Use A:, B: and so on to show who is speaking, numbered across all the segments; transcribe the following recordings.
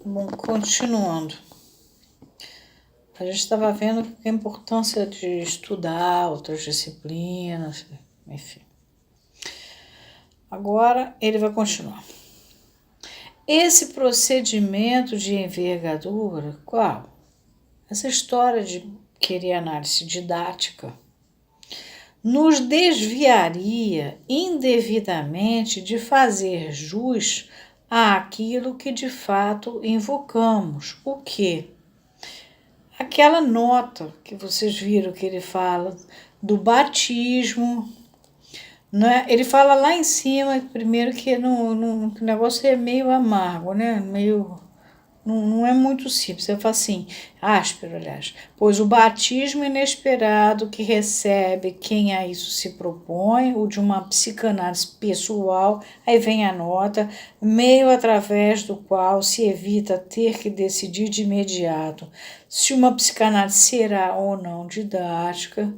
A: Bom, continuando. A gente estava vendo a importância de estudar outras disciplinas, enfim. Agora ele vai continuar. Esse procedimento de envergadura, qual? Essa história de querer análise didática nos desviaria indevidamente de fazer jus àquilo que de fato invocamos. O quê? Aquela nota que vocês viram que ele fala do batismo, né? Ele fala lá em cima, primeiro, que o negócio é meio amargo, né? Não é muito simples. Ele fala assim, áspero, aliás. Pois o batismo inesperado que recebe quem a isso se propõe, ou de uma psicanálise pessoal, aí vem a nota, meio através do qual se evita ter que decidir de imediato se uma psicanálise será ou não didática,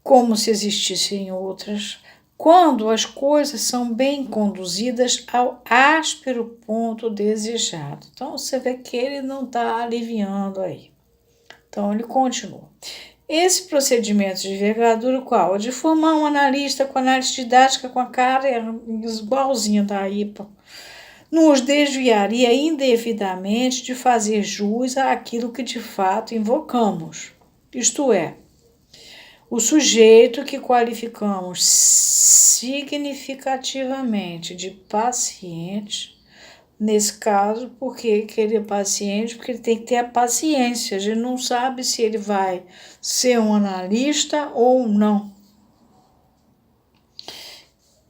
A: como se existissem outras, quando as coisas são bem conduzidas ao áspero ponto desejado. Então, você vê que ele não está aliviando aí. Então, ele continua. Esse procedimento de envergadura, qual? De formar um analista com análise didática com a cara igualzinha da IPA, nos desviaria indevidamente de fazer jus àquilo que de fato invocamos. Isto é, o sujeito que qualificamos significativamente de paciente, nesse caso, porque ele é paciente, porque ele tem que ter a paciência. A gente não sabe se ele vai ser um analista ou não.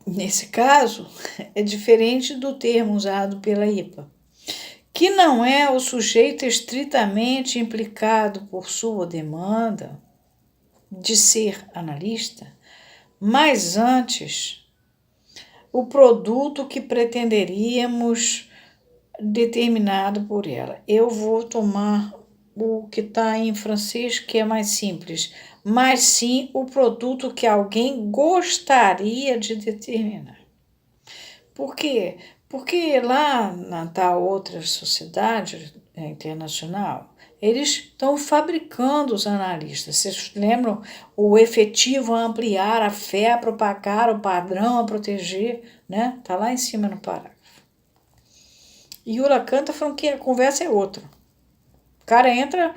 A: Nesse caso, é diferente do termo usado pela IPA, que não é o sujeito estritamente implicado por sua demanda de ser analista, mas antes o produto que pretenderíamos determinado por ela. Eu vou tomar o que está em francês, que é mais simples, mas sim o produto que alguém gostaria de determinar. Por quê? Porque lá na tal outra sociedade internacional, eles estão fabricando os analistas. Vocês lembram? O efetivo a ampliar, a fé a propagar, o padrão a proteger, né? Está lá em cima no parágrafo. E o Lacan está falando que a conversa é outra. O cara entra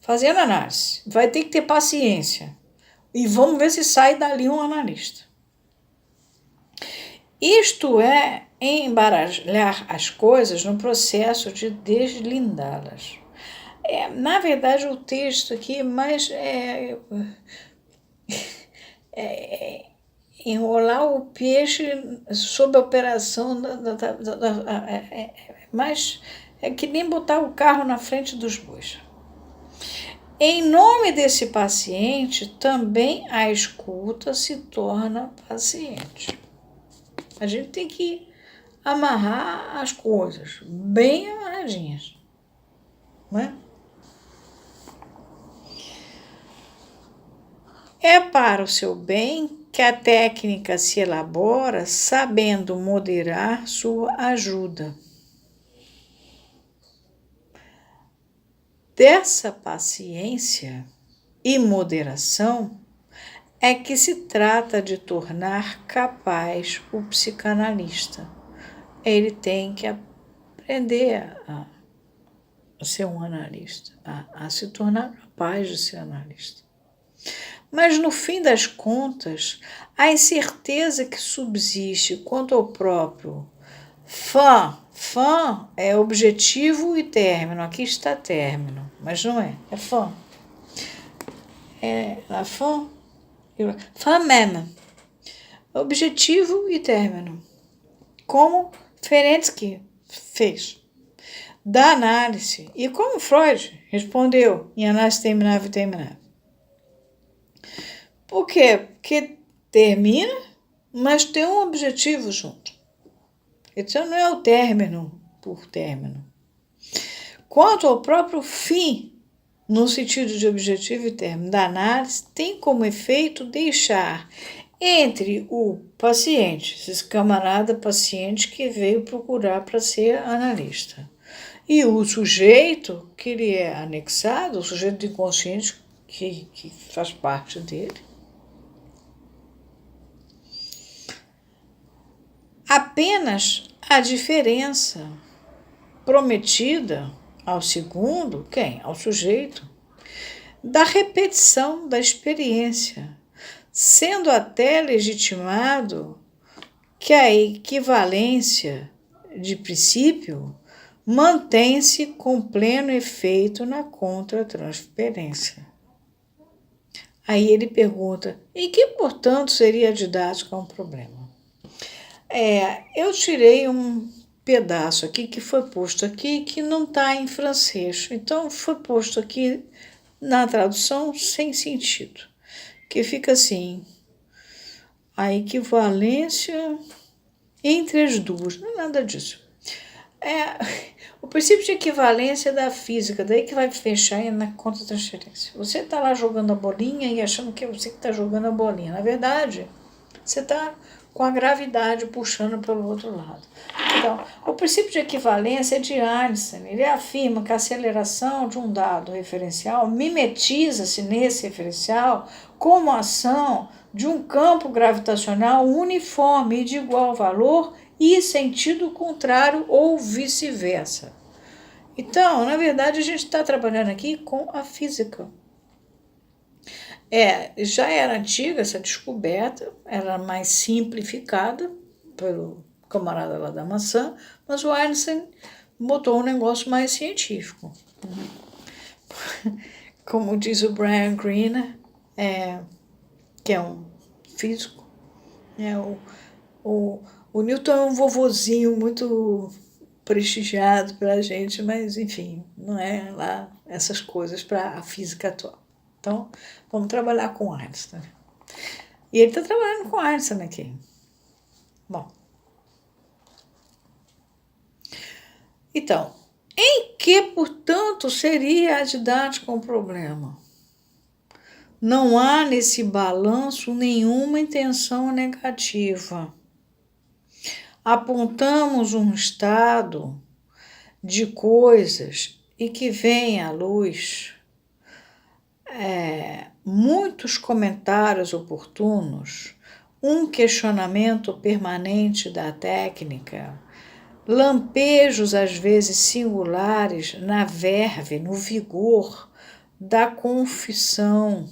A: fazendo análise, vai ter que ter paciência. E vamos ver se sai dali um analista. Isto é embaralhar as coisas no processo de deslindá-las. Na verdade, o texto aqui mais enrolar o peixe sob a operação mas é que nem botar o carro na frente dos bois. Em nome desse paciente, também a escuta se torna paciente. A gente tem que amarrar as coisas, bem amarradinhas, não é? É para o seu bem que a técnica se elabora sabendo moderar sua ajuda. Dessa paciência e moderação é que se trata de tornar capaz o psicanalista. Ele tem que aprender a ser um analista, a se tornar capaz de ser analista. Mas, no fim das contas, a incerteza que subsiste quanto ao próprio fã é objetivo e término. Aqui está término, mas não é. É fã. É la fin même. Objetivo e término. Como Ferenczi fez. Da análise. E como Freud respondeu em análise terminável e terminável. Por quê? Porque termina, mas tem um objetivo junto. Então não é o término por término. Quanto ao próprio fim, no sentido de objetivo e término da análise, tem como efeito deixar entre o paciente, esse camarada paciente que veio procurar para ser analista, e o sujeito que ele é anexado, o sujeito inconsciente que faz parte dele. Apenas a diferença prometida ao segundo, quem? Ao sujeito, da repetição da experiência, sendo até legitimado que a equivalência de princípio mantém-se com pleno efeito na contratransferência. Aí ele pergunta, e que, portanto, seria a didática um problema? Eu tirei um pedaço aqui que foi posto aqui que não está em francês. Então, foi posto aqui na tradução sem sentido, que fica assim, a equivalência entre as duas. Não é nada disso. O princípio de equivalência da física, daí que vai fechar na contratransferência. Você está lá jogando a bolinha e achando que é você que está jogando a bolinha. Na verdade, você está com a gravidade puxando pelo outro lado. Então, o princípio de equivalência é de Einstein. Ele afirma que a aceleração de um dado referencial mimetiza-se nesse referencial como ação de um campo gravitacional uniforme e de igual valor e sentido contrário ou vice-versa. Então, na verdade, a gente está trabalhando aqui com a física. Já era antiga essa descoberta, era mais simplificada pelo camarada lá da maçã, mas o Einstein botou um negócio mais científico. Como diz o Brian Greene, que é um físico, o Newton é um vovozinho muito prestigiado para a gente, mas enfim, não é lá essas coisas para a física atual. Então, vamos trabalhar com Einstein. E ele está trabalhando com Einstein aqui. Bom. Então, em que, portanto, seria a didática um problema? Não há nesse balanço nenhuma intenção negativa. Apontamos um estado de coisas e que vem à luz muitos comentários oportunos, um questionamento permanente da técnica, lampejos às vezes singulares na verve, no vigor da confissão.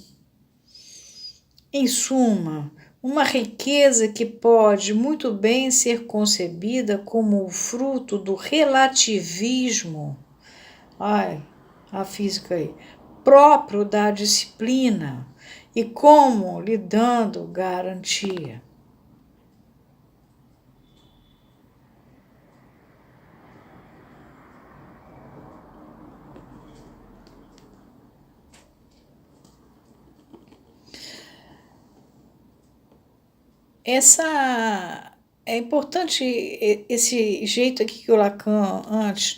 A: Em suma, uma riqueza que pode muito bem ser concebida como o fruto do relativismo, a física aí, próprio da disciplina e como lhe dando garantia. É importante esse jeito aqui que o Lacan, antes,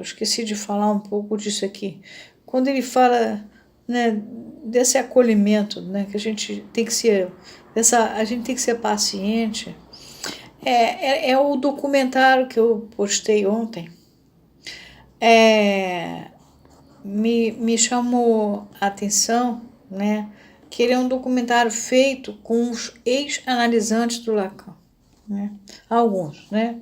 A: esqueci de falar um pouco disso aqui, quando ele fala, né, desse acolhimento, né, que a gente tem que ser, a gente tem que ser paciente. É o documentário que eu postei ontem. Me chamou a atenção, né, que ele é um documentário feito com os ex-analisantes do Lacan, né, alguns, né,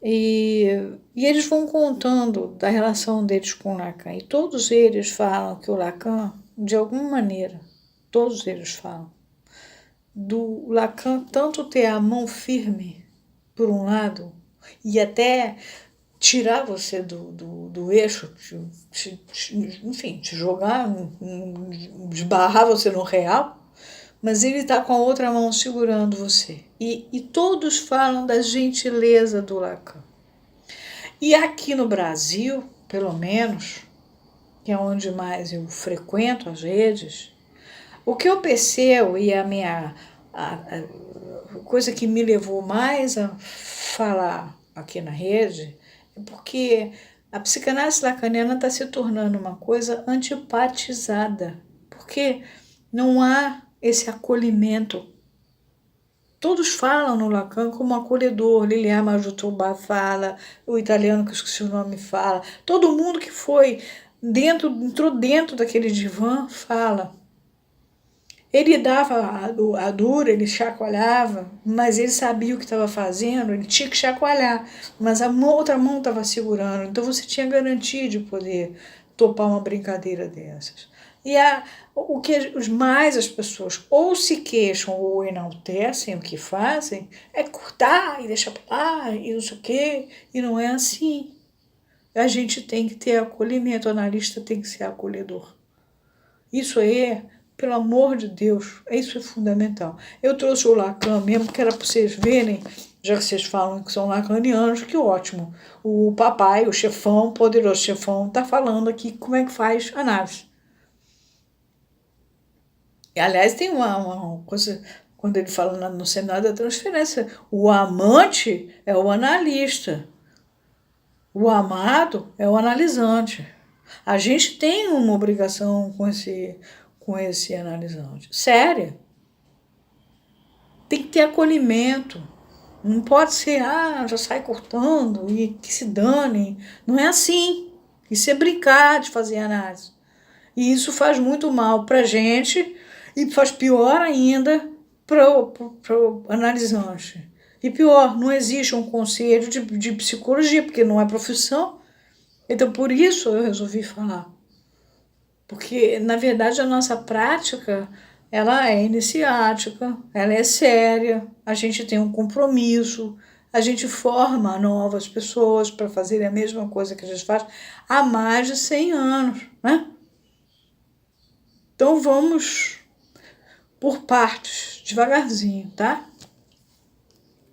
A: e eles vão contando da relação deles com o Lacan, e todos eles falam que o Lacan, de alguma maneira, todos eles falam, do Lacan tanto ter a mão firme, por um lado, e até tirar você do eixo, enfim, te jogar, esbarrar você no real, mas ele está com a outra mão segurando você. E todos falam da gentileza do Lacan. E aqui no Brasil, pelo menos, que é onde mais eu frequento as redes, o que eu percebo e a coisa que me levou mais a falar aqui na rede é porque a psicanálise lacaniana está se tornando uma coisa antipatizada, porque não há esse acolhimento. Todos falam no Lacan como acolhedor. Lilian Majutubá fala, o italiano que eu esqueci o nome fala. Todo mundo que foi entrou dentro daquele divã fala. Ele dava a dura, ele chacoalhava, mas ele sabia o que estava fazendo, ele tinha que chacoalhar, mas outra mão estava segurando, então você tinha garantia de poder topar uma brincadeira dessas. E o que mais as pessoas ou se queixam ou enaltecem o que fazem é cortar e deixar pra lá e não sei o quê, e não é assim. A gente tem que ter acolhimento, o analista tem que ser acolhedor. Isso aí, pelo amor de Deus, isso é fundamental. Eu trouxe o Lacan mesmo, que era para vocês verem, já que vocês falam que são lacanianos, que ótimo. O papai, o chefão, o poderoso chefão, está falando aqui como é que faz análise. E, aliás, tem uma coisa, quando ele fala no Senado da Transferência, o amante é o analista, o amado é o analisante. A gente tem uma obrigação com esse analisante. Séria. Tem que ter acolhimento. Não pode ser, já sai cortando e que se dane. Não é assim. Isso é brincar de fazer análise. E isso faz muito mal para a gente e faz pior ainda para o analisante. E pior, não existe um conselho de psicologia, porque não é profissão. Então, por isso eu resolvi falar. Porque, na verdade, a nossa prática, ela é iniciática, ela é séria, a gente tem um compromisso, a gente forma novas pessoas para fazerem a mesma coisa que a gente faz há mais de 100 anos, né? Então, vamos por partes, devagarzinho, tá?